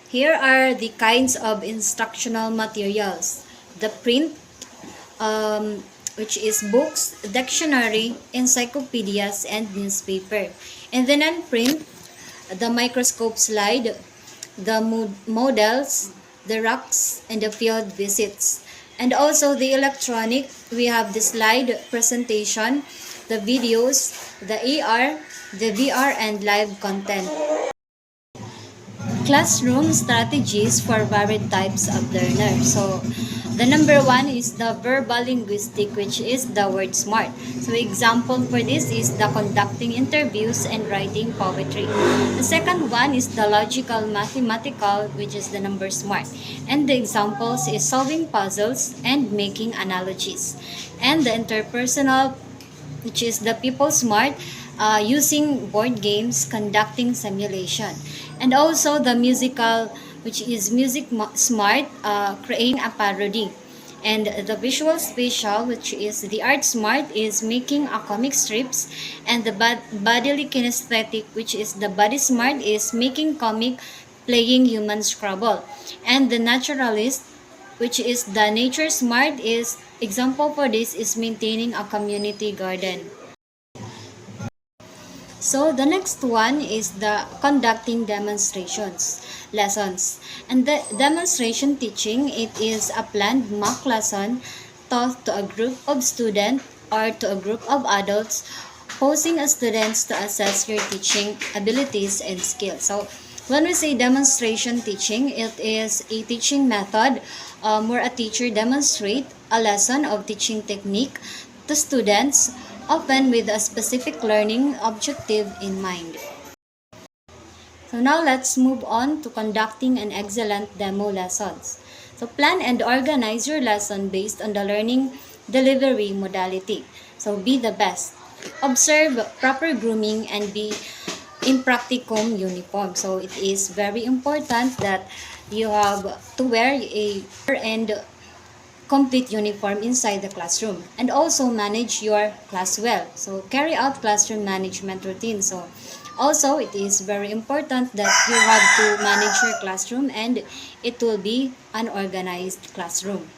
Here are the kinds of instructional materials. The print, which is books, dictionary, encyclopedias, and newspaper. And the non-print, the microscope slide, the models, the rocks, and the field visits. And also the electronic, we have the slide presentation, the videos, the AR, the VR, and live content. Classroom strategies for varied types of learners. So, the number one is the verbal linguistic, which is the word smart. So, example for this is the conducting interviews and writing poetry. The second one is the logical mathematical, which is the number smart. And the examples is solving puzzles and making analogies. And the interpersonal, which is the people smart, using board games, conducting simulation. And also the musical, which is music smart, creating a parody. And the visual spatial, which is the art smart, is making a comic strips. And the bodily kinesthetic, which is the body smart, is making comic, playing human Scrabble. And the naturalist, which is the nature smart, is example for this is maintaining a community garden. So the next one is the conducting demonstrations lessons. And the demonstration teaching, it is a planned mock lesson taught to a group of students or to a group of adults, posing as students to assess your teaching abilities and skills. So when we say demonstration teaching, it is a teaching method where a teacher demonstrates a lesson of teaching technique to students, often with a specific learning objective in mind. So now let's move on to conducting an excellent demo lessons. So plan and organize your lesson based on the learning delivery modality. So be the best. Observe proper grooming and be in practicum uniform. So it is very important that you have to wear a and complete uniform inside the classroom, and also manage your class well. So carry out classroom management routine. So also it is very important that you have to manage your classroom and it will be an organized classroom.